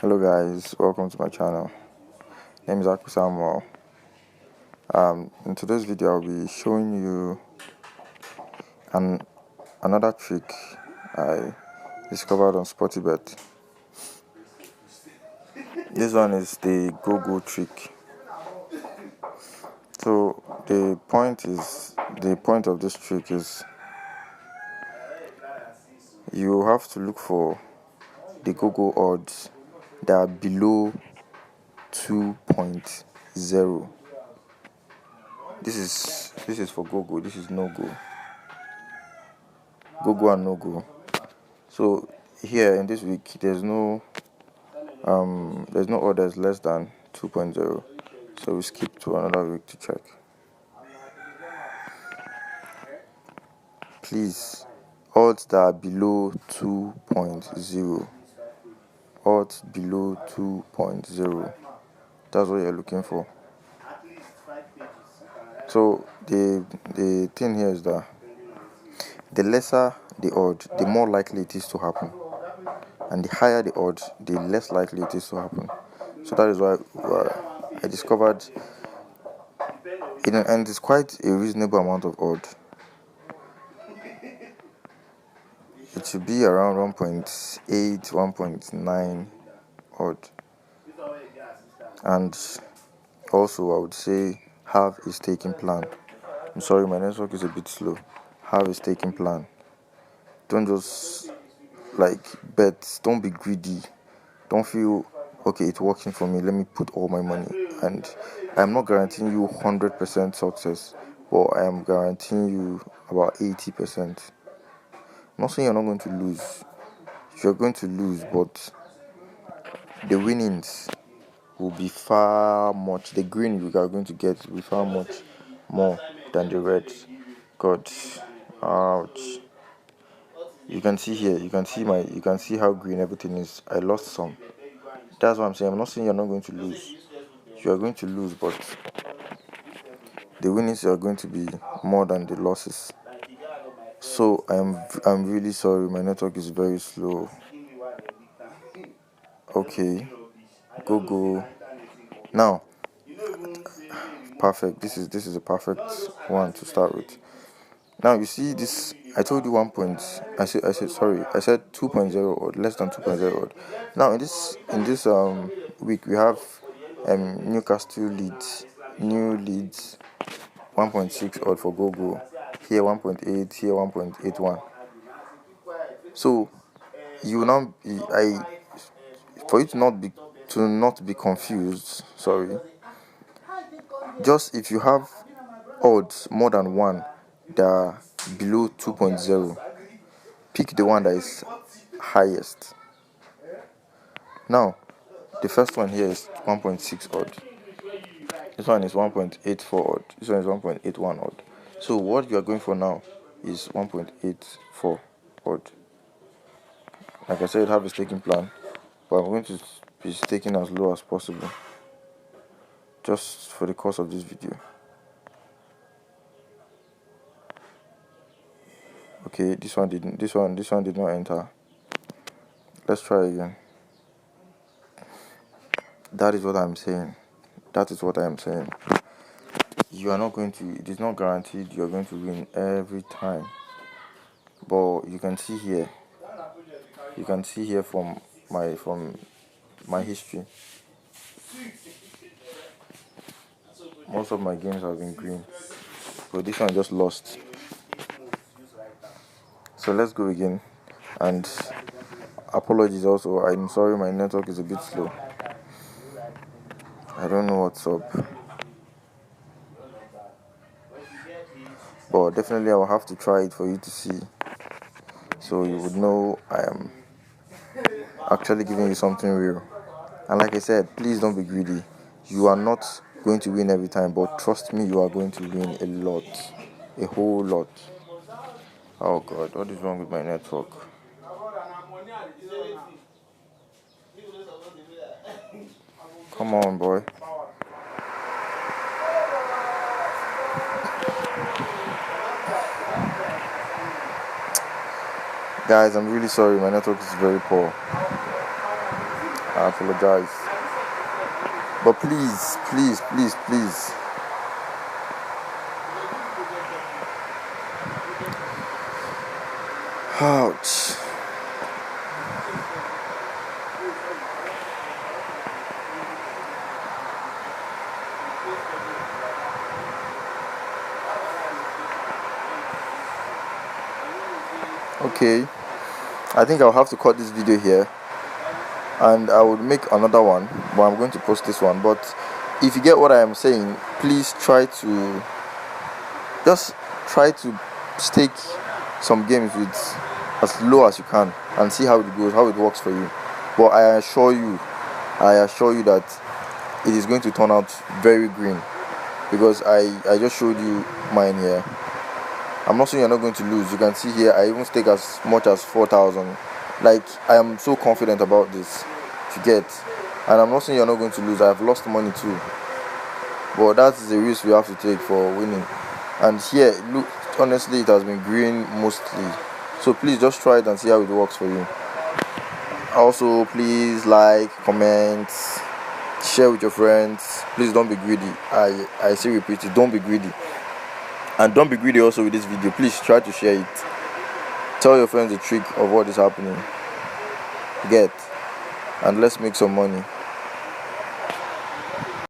Hello guys, welcome to my channel. Name is Aku Samuel. In today's video I'll be showing you another trick I discovered on Sportybet. This one is the go-go trick. So the point of this trick is you have to look for the go-go odds that are below 2.0. This is for go-go. This is no-go. Go-go and no-go. So here in this week there's no orders less than 2.0. So we skip to another week to check. Please, odds that are below 2.0. Odds below 2.0. That's what you're looking for. So the thing here is that the lesser the odd, the more likely it is to happen, and the higher the odds, the less likely it is to happen. So that is why I discovered it, and it's quite a reasonable amount of odd. It should be around 1.8, 1.9 odd. And also I would say have a staking plan. I'm sorry, my network is a bit slow. Have a staking plan. Don't just bet. Don't be greedy. Don't feel okay, it's working for me, let me put all my money. And I'm not guaranteeing you 100% success, but I am guaranteeing you about 80%. I'm not saying you're not going to lose. You're going to lose, but the winnings will be the green you are going to get will be far much more than the red. God, ouch. You can see here, you can see how green everything is. I lost some. That's what I'm saying. I'm not saying you're not going to lose. You are going to lose, but the winnings are going to be more than the losses. So I'm really sorry. My network is very slow. Okay, go. Now, perfect. This is a perfect one to start with. Now you see this. I told you 1 point. I said 2.0 or less than 2.0 odd. Now in this week we have Newcastle Leeds, new Leeds 1.6 odd for go. Here 1.8, here 1.81. So you now for you to not be confused. Sorry. Just if you have odds more than 1 that are below 2.0, pick the one that is highest. Now, the first one here is 1.6 odd. This one is 1.84 odd. This one is 1.81 odd. So what you are going for now is 1.84 odd. Like I said, have a staking plan, but I'm going to be staking as low as possible, just for the course of this video. Okay, this one did not enter. Let's try again. That is what I'm saying. You are not going to. It is not guaranteed you are going to win every time. But you can see here. You can see here from my history. Most of my games have been green, but this one just lost. So let's go again. And apologies also. I'm sorry, my network is a bit slow. I don't know what's up. But definitely I will have to try it for you to see, so you would know I am actually giving you something real. And like I said, please don't be greedy. You are not going to win every time, but trust me, you are going to win a lot. A whole lot. Oh God, what is wrong with my network? Come on, boy. Guys, I'm really sorry, my network is very poor. I apologize. But please, please, please, please. Ouch. Okay, I think I'll have to cut this video here, and I would make another one, but I'm going to post this one. But if you get what I am saying, please try to stake some games with as low as you can and see how it goes, how it works for you. But I assure you that it is going to turn out very green, because I just showed you mine here. I'm not saying you're not going to lose. You can see here I even stake as much as 4,000. Like, I am so confident about this, if you get. And I'm not saying you're not going to lose. I've lost money too, but that is the risk we have to take for winning. And here, look, honestly, it has been green mostly. So please just try it and see how it works for you. Also, please like, comment, share with your friends. Please don't be greedy. I say repeat it, don't be greedy. And don't be greedy also with this video. Please try to share it. Tell your friends the trick of what is happening. And let's make some money.